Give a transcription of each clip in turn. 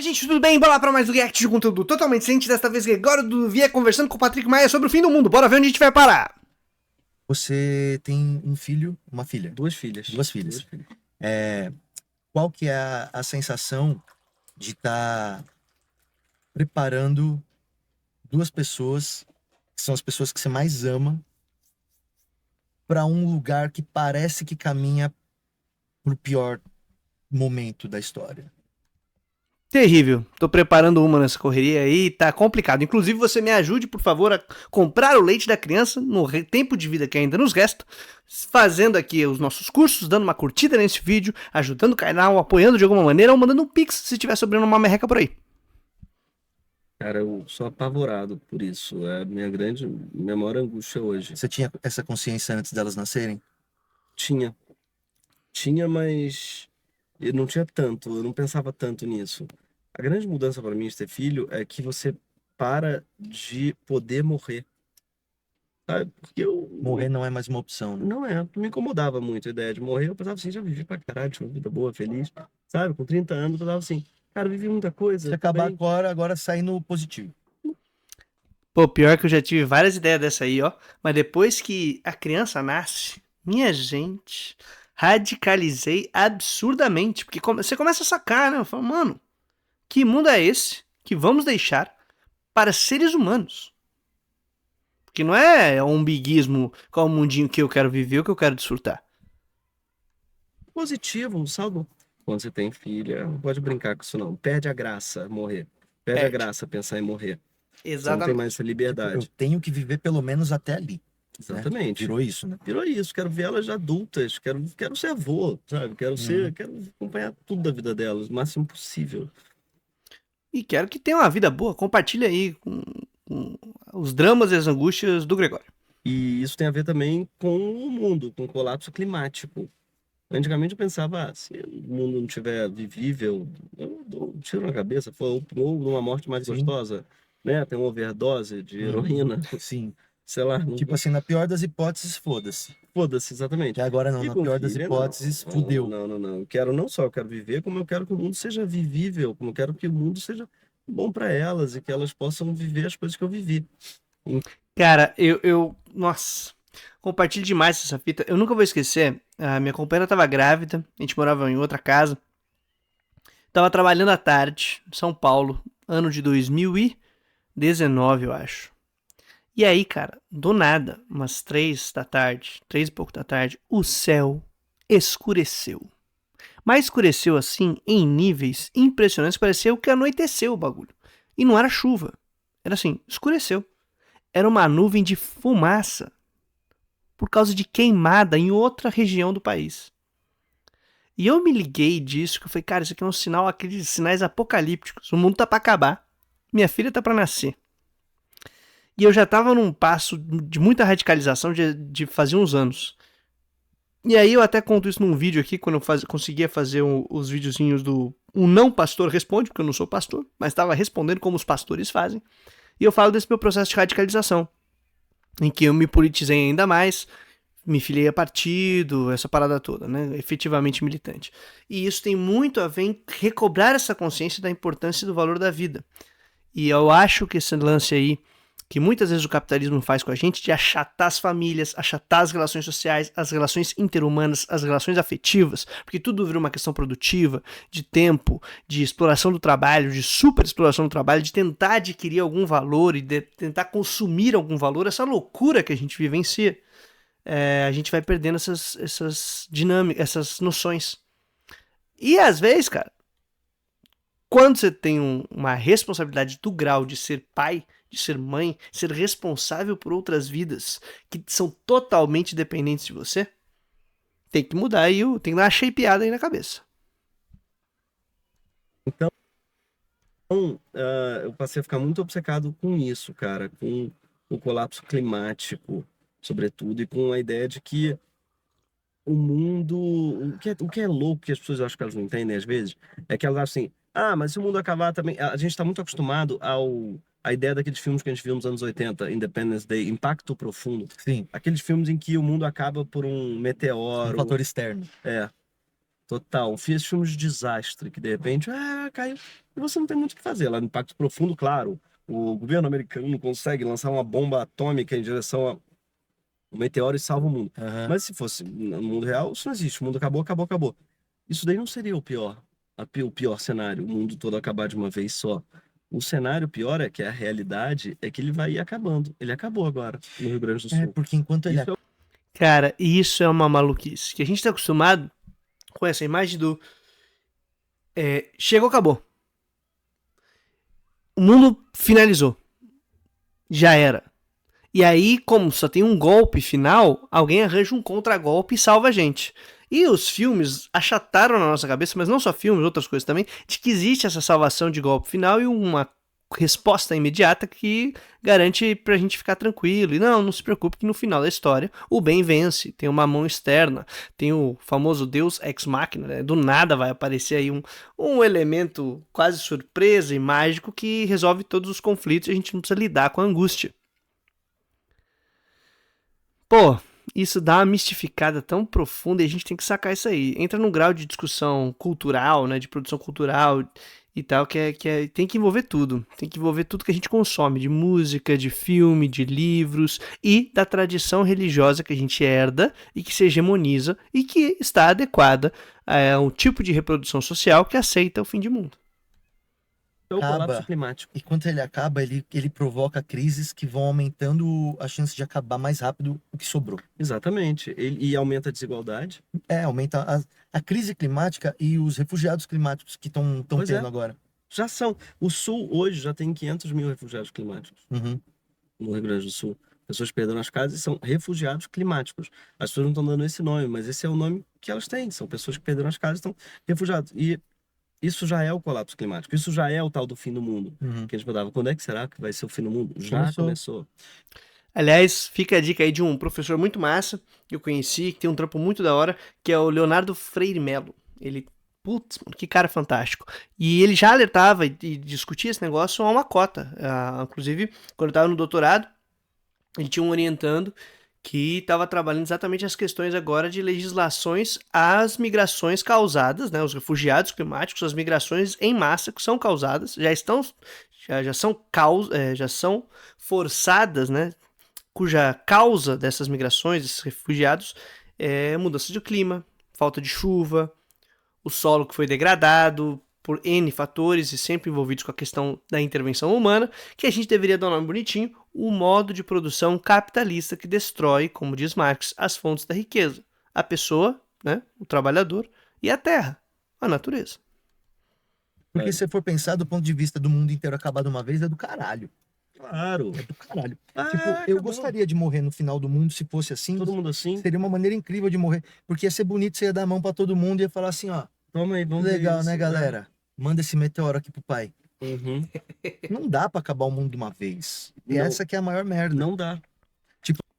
Fala, gente, tudo bem? Bora lá pra mais um react de conteúdo totalmente ciente. Desta vez, Gregório do Via conversando com o Patrick Maia sobre o fim do mundo. Bora ver onde a gente vai parar. Você tem um filho, uma filha? Duas filhas. Duas filhas. Qual que é a sensação de estar preparando duas pessoas, que são as pessoas que você mais ama, para um lugar que parece que caminha pro pior momento da história? Terrível. Tô preparando uma nessa correria aí, tá complicado. Inclusive, você me ajude, por favor, a comprar o leite da criança no tempo de vida que ainda nos resta, fazendo aqui os nossos cursos, dando uma curtida nesse vídeo, ajudando o canal, apoiando de alguma maneira ou mandando um pix se tiver sobrando uma merreca por aí. Cara, eu sou apavorado por isso. É a minha maior angústia hoje. Você tinha essa consciência antes delas nascerem? Tinha, mas eu não tinha tanto, eu não pensava tanto nisso. A grande mudança para mim de ter filho é que você para de poder morrer, sabe? Porque Morrer não é mais uma opção, né? não me incomodava muito a ideia de morrer. Eu pensava assim, já vivi pra caralho, tinha uma vida boa, feliz, sabe? Com 30 anos, eu pensava assim, cara, eu vivi muita coisa. Se acabar bem. agora sai no positivo. Pô, pior que eu já tive várias ideias dessa aí, ó. Mas depois que a criança nasce, minha gente, radicalizei absurdamente. Porque você começa a sacar, né? Eu falo, mano, que mundo é esse que vamos deixar para seres humanos? Porque não é um umbiguismo qual o mundinho que eu quero viver ou que eu quero desfrutar. Positivo, um saldo. Quando você tem filha, não pode brincar com isso não. Perde a graça morrer. Perde a graça pensar em morrer. Você não tem mais essa Eu liberdade. tenho que viver pelo menos até ali. Exatamente. Né? Virou isso, né? Virou isso. Quero ver elas adultas. Quero ser avô, sabe? Quero acompanhar tudo da vida delas, o máximo possível. E quero que tenha uma vida boa. Compartilha aí com os dramas e as angústias do Gregório. E isso tem a ver também com o mundo, com o colapso climático. Antigamente eu pensava, se o mundo não tiver vivível, eu dou um tiro na cabeça, ou numa morte mais gostosa, né? Tem uma overdose de heroína, Sim. sei lá. Tipo assim, na pior das hipóteses, foda-se. Foda-se, exatamente. E agora não, E na com pior das filha, hipóteses, não. fudeu. Não. Não só eu quero viver, como eu quero que o mundo seja vivível, como eu quero que o mundo seja bom para elas e que elas possam viver as coisas que eu vivi. Cara, nossa, compartilho demais essa fita. Eu nunca vou esquecer, a minha companheira tava grávida, a gente morava em outra casa. Tava trabalhando à tarde, em São Paulo, ano de 2019, eu acho. E aí, cara, do nada, umas 3 da tarde, 3 e pouco da tarde, o céu escureceu. Mas escureceu assim, em níveis impressionantes, pareceu que anoiteceu o bagulho. E não era chuva, era assim, escureceu. Era uma nuvem de fumaça por causa de queimada em outra região do país. E eu me liguei disso, que eu falei, cara, isso aqui é um sinal, aqueles sinais apocalípticos. O mundo tá pra acabar. Minha filha tá pra nascer. E eu já tava num passo de muita radicalização de fazer uns anos. E aí eu até conto isso num vídeo aqui, quando eu conseguia fazer os videozinhos do Um Não Pastor Responde, porque eu não sou pastor, mas estava respondendo como os pastores fazem. E eu falo desse meu processo de radicalização, em que eu me politizei ainda mais, me filiei a partido, essa parada toda, né? Efetivamente militante. E isso tem muito a ver em recobrar essa consciência da importância e do valor da vida. E eu acho que esse lance aí, que muitas vezes o capitalismo faz com a gente, de achatar as famílias, achatar as relações sociais, as relações interhumanas, as relações afetivas, porque tudo vira uma questão produtiva, de tempo, de exploração do trabalho, de super exploração do trabalho, de tentar adquirir algum valor e de tentar consumir algum valor, essa loucura que a gente vivencia, a gente vai perdendo essas dinâmicas, essas noções. E às vezes, cara, quando você tem uma responsabilidade do grau de ser pai, de ser mãe, ser responsável por outras vidas que são totalmente dependentes de você, tem que mudar aí, tem que dar uma shapeada aí na cabeça. Então, eu passei a ficar muito obcecado com isso, cara, com o colapso climático, sobretudo, e com a ideia de que o mundo, o que é louco, que as pessoas acham que elas não entendem às vezes, é que elas acham assim, mas se o mundo acabar também, a gente está muito acostumado à ideia daqueles filmes que a gente viu nos anos 80, Independence Day, Impacto Profundo. Sim. Aqueles filmes em que o mundo acaba por um meteoro. Um fator externo. Total. Fiz filmes de desastre que de repente, caiu. E você não tem muito o que fazer. Lá no Impacto Profundo, claro, o governo americano consegue lançar uma bomba atômica em direção ao meteoro e salva o mundo. Aham. Mas se fosse no mundo real, isso não existe. O mundo acabou, acabou, acabou. Isso daí não seria o pior, o pior cenário, o mundo todo acabar de uma vez só. O cenário pior é que a realidade é que ele vai ir acabando. Ele acabou agora no Rio Grande do É, Sul. porque enquanto ele Isso é Cara, isso é uma maluquice. Que a gente tá acostumado com essa imagem do. Chegou, acabou. O mundo finalizou. Já era. E aí, como só tem um golpe final, alguém arranja um contragolpe e salva a gente. E os filmes achataram na nossa cabeça, mas não só filmes, outras coisas também, de que existe essa salvação de golpe final e uma resposta imediata que garante pra gente ficar tranquilo. E não se preocupe que no final da história o bem vence, tem uma mão externa, tem o famoso Deus Ex Machina, né? Do nada vai aparecer aí um elemento quase surpresa e mágico que resolve todos os conflitos e a gente não precisa lidar com a angústia. Pô, isso dá uma mistificada tão profunda e a gente tem que sacar isso aí. Entra num grau de discussão cultural, né, de produção cultural e tal, tem que envolver tudo. Tem que envolver tudo que a gente consome, de música, de filme, de livros e da tradição religiosa que a gente herda e que se hegemoniza e que está adequada a um tipo de reprodução social que aceita o fim de mundo. o acaba. colapso climático. E quando ele acaba, ele provoca crises que vão aumentando a chance de acabar mais rápido o que sobrou. Exatamente. E aumenta a desigualdade. Aumenta a crise climática e os refugiados climáticos que estão Pois tendo é. agora. Já são. O Sul hoje já tem 500 mil refugiados climáticos Uhum. no Rio Grande do Sul. Pessoas perderam as casas e são refugiados climáticos. As pessoas não estão dando esse nome, mas esse é o nome que elas têm. São pessoas que perderam as casas e estão refugiados. E isso já é o colapso climático. Isso já é o tal do fim do mundo. Uhum. Que a gente perguntava, quando é que será que vai ser o fim do mundo? Já começou. Aliás, fica a dica aí de um professor muito massa que eu conheci, que tem um trampo muito da hora, que é o Leonardo Freire Melo. Ele, putz, mano, que cara fantástico. E ele já alertava e discutia esse negócio a uma cota. Inclusive, quando eu estava no doutorado, ele tinha um orientando que estava trabalhando exatamente as questões agora de legislações às migrações causadas, né, os refugiados climáticos, as migrações em massa que são causadas, já são forçadas, né, cuja causa dessas migrações, desses refugiados, é mudança de clima, falta de chuva, o solo que foi degradado por N fatores e sempre envolvidos com a questão da intervenção humana, que a gente deveria dar um nome bonitinho, o modo de produção capitalista que destrói, como diz Marx, as fontes da riqueza. A pessoa, né, o trabalhador, e a terra, a natureza. Porque se você for pensar do ponto de vista do mundo inteiro acabar de uma vez, é do caralho. Claro. É do caralho. Ah, Tipo, eu acabou. gostaria de morrer no final do mundo se fosse assim. Todo mundo assim. Seria uma maneira incrível de morrer. Porque ia ser bonito, você ia dar a mão pra todo mundo e ia falar assim, ó. Toma aí, vamos ver Legal, isso, né, galera? Manda esse meteoro aqui pro pai. Uhum. Não dá pra acabar o mundo de uma vez. E Não. essa que é a maior merda. Não dá.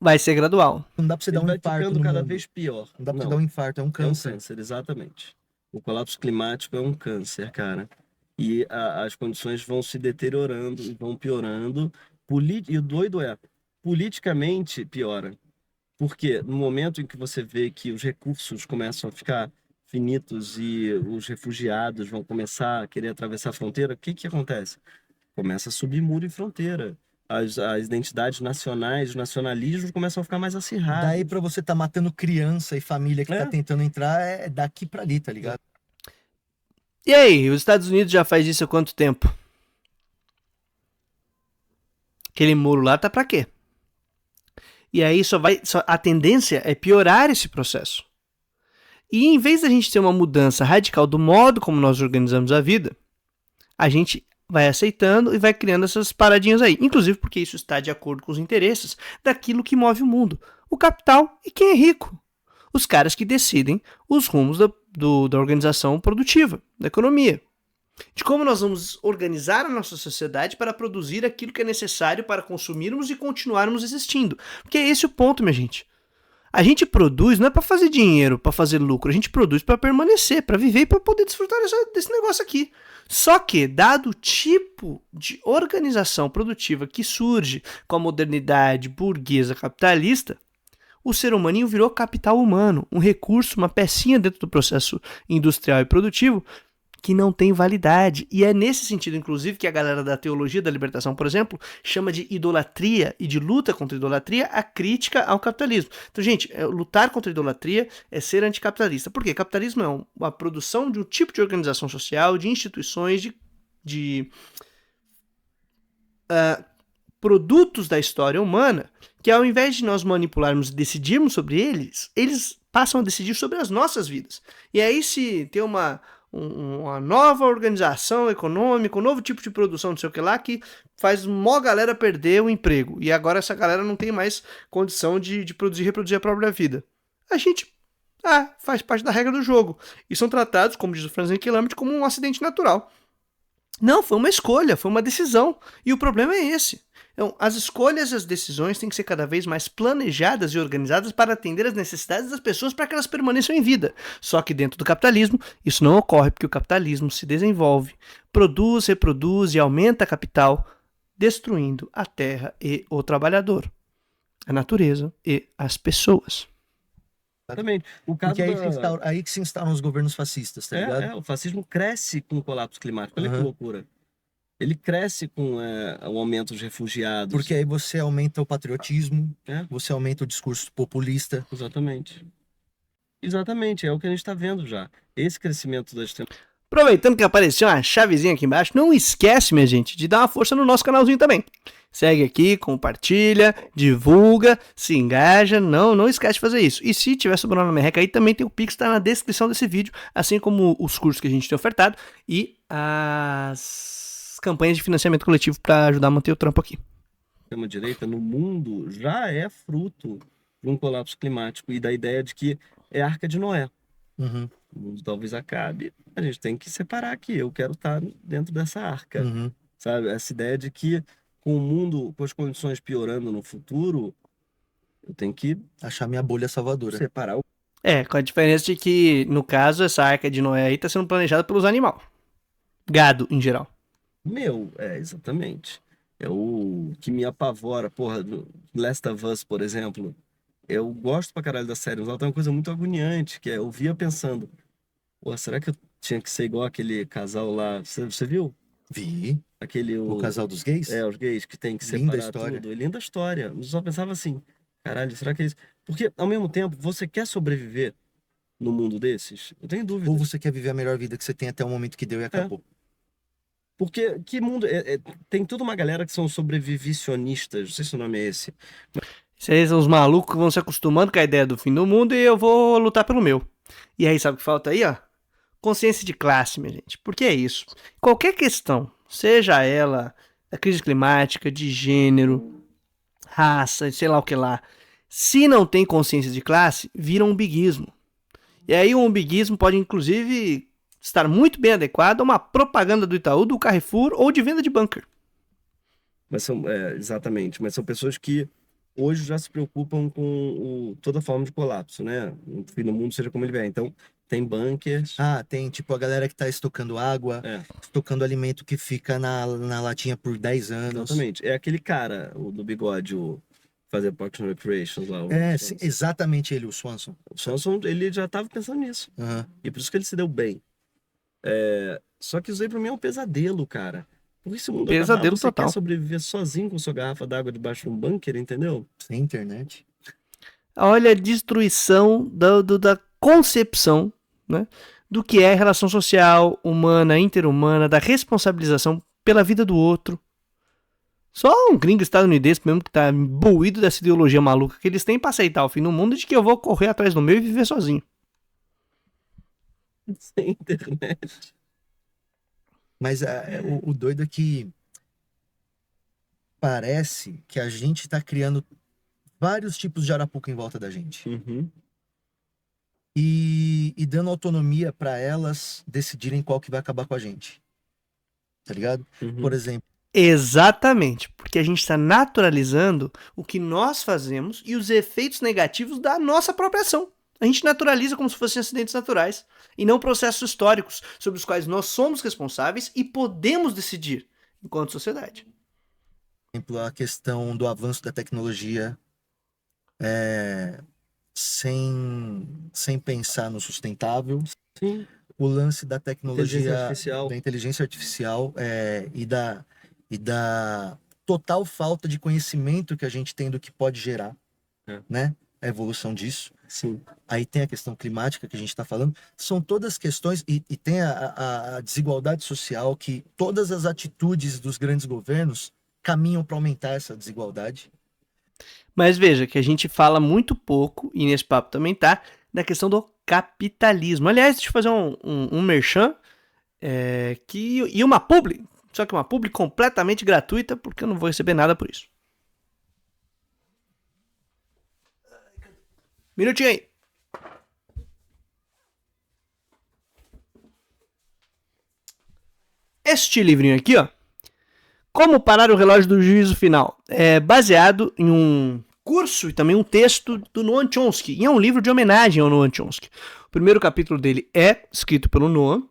Vai ser gradual. Não dá pra você Ele dar um vai infarto ficando no cada mundo. vez pior. Não dá pra você Não. dar um infarto, é um É um câncer. câncer, exatamente. O colapso climático é um câncer, cara. E as condições vão se deteriorando e vão piorando. E o doido é, politicamente piora. Porque no momento em que você vê que os recursos começam a ficar finitos e os refugiados vão começar a querer atravessar a fronteira, o que que acontece? Começa a subir muro e fronteira. As identidades nacionais, os nacionalismos começam a ficar mais acirrados. Daí pra você tá matando criança e família que É. tá tentando entrar, é daqui pra ali, tá ligado? E aí, os Estados Unidos já faz isso há quanto tempo? Aquele muro lá tá pra quê? E aí a tendência é piorar esse processo. E em vez da gente ter uma mudança radical do modo como nós organizamos a vida, a gente vai aceitando e vai criando essas paradinhas aí. Inclusive porque isso está de acordo com os interesses daquilo que move o mundo. O capital e quem é rico. Os caras que decidem os rumos da organização produtiva, da economia. De como nós vamos organizar a nossa sociedade para produzir aquilo que é necessário para consumirmos e continuarmos existindo. Porque é esse o ponto, minha gente. A gente produz não é para fazer dinheiro, para fazer lucro. A gente produz para permanecer, para viver e para poder desfrutar desse negócio aqui. Só que, dado o tipo de organização produtiva que surge com a modernidade burguesa capitalista, o ser humaninho virou capital humano, um recurso, uma pecinha dentro do processo industrial e produtivo que não tem validade. E é nesse sentido, inclusive, que a galera da teologia da libertação, por exemplo, chama de idolatria e de luta contra a idolatria a crítica ao capitalismo. Então, gente, lutar contra a idolatria é ser anticapitalista. Por quê? Capitalismo é uma produção de um tipo de organização social, de instituições, de produtos da história humana, que ao invés de nós manipularmos e decidirmos sobre eles, eles passam a decidir sobre as nossas vidas. E aí, se tem uma nova organização econômica, um novo tipo de produção, não sei o que lá, que faz mó galera perder o emprego. E agora essa galera não tem mais condição de produzir e reproduzir a própria vida. A gente faz parte da regra do jogo. E são tratados, como diz o Franz Henkelambert, como um acidente natural. Não, foi uma escolha, foi uma decisão. E o problema é esse. Então, as escolhas e as decisões têm que ser cada vez mais planejadas e organizadas para atender às necessidades das pessoas para que elas permaneçam em vida. Só que dentro do capitalismo, isso não ocorre porque o capitalismo se desenvolve, produz, reproduz e aumenta capital, destruindo a terra e o trabalhador, a natureza e as pessoas. Exatamente. O caso Porque aí que se instauram os governos fascistas, tá ligado? o fascismo cresce com o colapso climático. Olha que loucura. Ele cresce com o aumento dos refugiados. Porque aí você aumenta o patriotismo, você aumenta o discurso populista. Exatamente. Exatamente, é o que a gente está vendo já. Esse crescimento da extrema... Aproveitando que apareceu uma chavezinha aqui embaixo, não esquece, minha gente, de dar uma força no nosso canalzinho também. Segue aqui, compartilha, divulga, se engaja, não esquece de fazer isso. E se tiver sobrando na merreca aí, também tem o Pix, tá na descrição desse vídeo, assim como os cursos que a gente tem ofertado e as campanhas de financiamento coletivo para ajudar a manter o trampo aqui. A extrema-direita no mundo já é fruto de um colapso climático e da ideia de que é a Arca de Noé. O mundo talvez acabe, a gente tem que separar aqui. Eu quero estar dentro dessa arca, sabe? Essa ideia de que com o mundo, com as condições piorando no futuro, eu tenho que achar minha bolha salvadora. Separar o... Com a diferença de que, no caso, essa Arca de Noé aí tá sendo planejada pelos animais. Gado, em geral. Exatamente. É o que me apavora, porra, do Last of Us, por exemplo. Eu gosto pra caralho da série, mas ela tem uma coisa muito agoniante, que é, eu via pensando, pô, será que eu tinha que ser igual aquele casal lá? Você viu? Vi. O casal dos gays? Os gays que tem que separar linda história. tudo. Linda história. Eu só pensava assim, caralho, será que é isso? Porque, ao mesmo tempo, você quer sobreviver no mundo desses? Eu tenho dúvida. Ou você quer viver a melhor vida que você tem até o momento que deu e acabou? Porque que mundo... tem toda uma galera que são sobrevivicionistas, não sei se o nome é esse. Vocês são os malucos que vão se acostumando com a ideia do fim do mundo e eu vou lutar pelo meu. E aí, sabe o que falta aí, ó? Consciência de classe, minha gente. Porque é isso. Qualquer questão, seja ela da crise climática, de gênero, raça, sei lá o que lá, se não tem consciência de classe, vira um umbiguismo. E aí o umbiguismo pode, inclusive, estar muito bem adequado a uma propaganda do Itaú, do Carrefour ou de venda de bunker. Mas são, exatamente, mas são pessoas que hoje já se preocupam com toda forma de colapso, né? O fim do mundo seja como ele vier. Então, tem bunkers. Tem tipo a galera que tá estocando água, estocando alimento que fica na latinha por 10 anos. Exatamente. É aquele cara, o do bigode, o fazer Parks and Recreations lá. Sim, exatamente ele, o Swanson. O Swanson, ele já tava pensando nisso. E por isso que ele se deu bem. Só que isso aí pra mim é um pesadelo, cara. Porque esse mundo pesadelo acabar, total. Quer sobreviver sozinho com sua garrafa d'água debaixo de um bunker, entendeu? Sem internet. Olha a destruição da concepção, né, do que é relação social, humana, interhumana, da responsabilização pela vida do outro. Só um gringo estadunidense mesmo que tá imbuído dessa ideologia maluca que eles têm pra aceitar o fim do mundo de que eu vou correr atrás do meu e viver sozinho. Sem internet. Mas o doido é que parece que a gente tá criando vários tipos de arapuca em volta da gente. E dando autonomia para elas decidirem qual que vai acabar com a gente. Tá ligado? Por exemplo. Exatamente, porque a gente está naturalizando o que nós fazemos e os efeitos negativos da nossa própria ação. A gente naturaliza como se fossem acidentes naturais e não processos históricos sobre os quais nós somos responsáveis e podemos decidir enquanto sociedade. Por exemplo, a questão do avanço da tecnologia sem pensar no sustentável. Sim. O lance da Inteligência tecnologia, artificial. da inteligência artificial e da total falta de conhecimento que a gente tem do que pode gerar, né? A evolução disso. Sim. Aí tem a questão climática que a gente está falando. São todas questões, e tem a desigualdade social, que todas as atitudes dos grandes governos caminham para aumentar essa desigualdade. Mas veja que a gente fala muito pouco, e nesse papo também tá, da questão do capitalismo. Aliás, deixa eu fazer um merchan, e uma publi, só que uma publi completamente gratuita, porque eu não vou receber nada por isso. Minutinho aí. Este livrinho aqui, ó, Como Parar o Relógio do Juízo Final, é baseado em um curso e também um texto do Noam Chomsky, e é um livro de homenagem ao Noam Chomsky. O primeiro capítulo dele é escrito pelo Noam,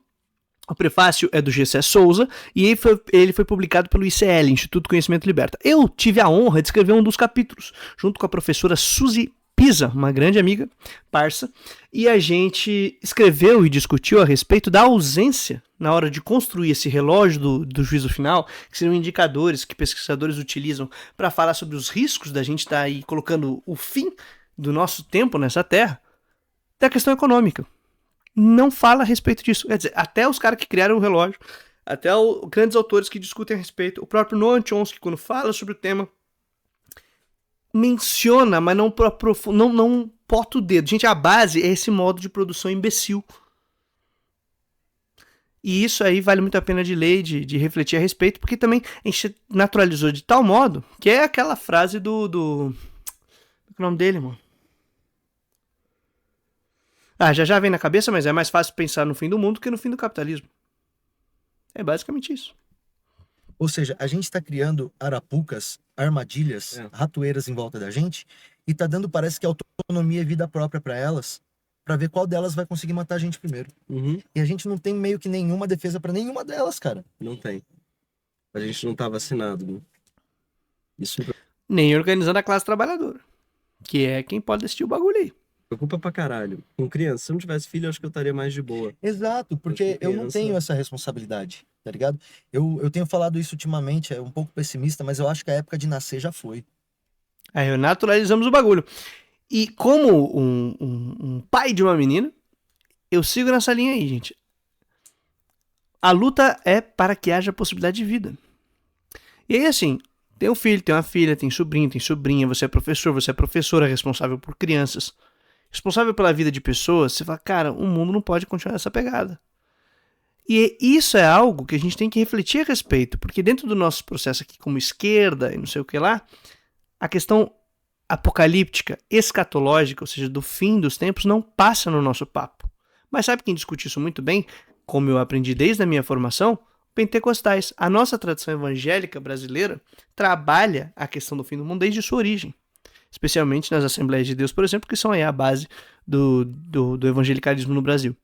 o prefácio é do G.C. Souza, e ele foi publicado pelo ICL, Instituto Conhecimento Liberta. Eu tive a honra de escrever um dos capítulos, junto com a professora Suzy Pisa, uma grande amiga, parça, e a gente escreveu e discutiu a respeito da ausência, na hora de construir esse relógio do juízo final, que seriam indicadores que pesquisadores utilizam para falar sobre os riscos da gente estar aí colocando o fim do nosso tempo nessa terra, da questão econômica. Não fala a respeito disso. Quer dizer, até os caras que criaram o relógio, até os grandes autores que discutem a respeito, o próprio Noam Chomsky, quando fala sobre o tema, menciona, mas não bota o dedo. Gente, a base é esse modo de produção imbecil. E isso aí vale muito a pena de ler, de refletir a respeito, porque também a gente naturalizou de tal modo que é aquela frase do... Qual é o nome dele, mano? Já vem na cabeça, mas é mais fácil pensar no fim do mundo que no fim do capitalismo. É basicamente isso. Ou seja, a gente está criando arapucas, armadilhas, ratoeiras em volta da gente, e tá dando, parece que, autonomia e vida própria para elas, para ver qual delas vai conseguir matar a gente primeiro. E a gente não tem meio que nenhuma defesa para nenhuma delas, cara. Não tem. A gente não tá vacinado, né? Isso Nem organizando a classe trabalhadora, que é quem pode decidir o bagulho aí. preocupa pra caralho. Com criança, se eu não tivesse filho, eu acho que eu estaria mais de boa. Exato, porque eu não tenho essa responsabilidade, tá ligado? Eu tenho falado isso ultimamente, é um pouco pessimista, mas eu acho que a época de nascer já foi. Aí naturalizamos o bagulho. E como um pai de uma menina, eu sigo nessa linha aí, gente. A luta é para que haja possibilidade de vida. E aí, assim, tem um filho, tem uma filha, tem sobrinho, tem sobrinha, você é professor, você é professora, responsável por crianças, responsável pela vida de pessoas, você fala, cara, o mundo não pode continuar nessa pegada. E isso é algo que a gente tem que refletir a respeito, porque dentro do nosso processo aqui como esquerda e não sei o que lá, a questão apocalíptica, escatológica, ou seja, do fim dos tempos, não passa no nosso papo. Mas sabe quem discute isso muito bem, como eu aprendi desde a minha formação? Pentecostais. A nossa tradição evangélica brasileira trabalha a questão do fim do mundo desde sua origem. Especialmente nas Assembleias de Deus, por exemplo, que são aí a base do evangelicalismo no Brasil.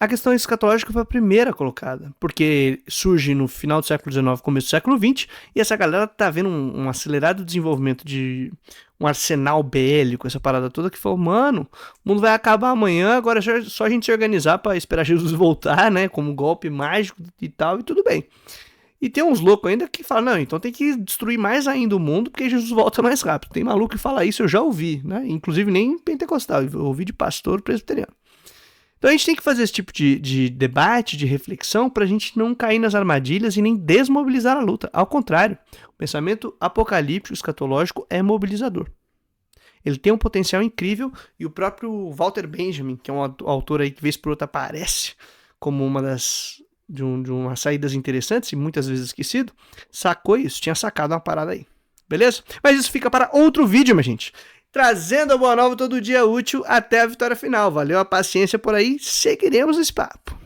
A questão escatológica foi a primeira colocada, porque surge no final do século XIX, começo do século XX, e essa galera tá vendo um acelerado desenvolvimento de um arsenal bélico, essa parada toda, que falou, mano, o mundo vai acabar amanhã, agora é só a gente se organizar para esperar Jesus voltar, né, como um golpe mágico e tal, e tudo bem. E tem uns loucos ainda que falam, não, então tem que destruir mais ainda o mundo, porque Jesus volta mais rápido. Tem maluco que fala isso, eu já ouvi, né, inclusive nem pentecostal, eu ouvi de pastor presbiteriano. Então a gente tem que fazer esse tipo de debate, de reflexão, para a gente não cair nas armadilhas e nem desmobilizar a luta. Ao contrário, o pensamento apocalíptico, escatológico é mobilizador. Ele tem um potencial incrível e o próprio Walter Benjamin, que é um autor aí que vez por outra aparece como uma de umas saídas interessantes e muitas vezes esquecido, sacou isso, tinha sacado uma parada aí. Beleza? Mas isso fica para outro vídeo, minha gente. Trazendo a boa nova todo dia útil até a vitória final. Valeu a paciência por aí, seguiremos esse papo.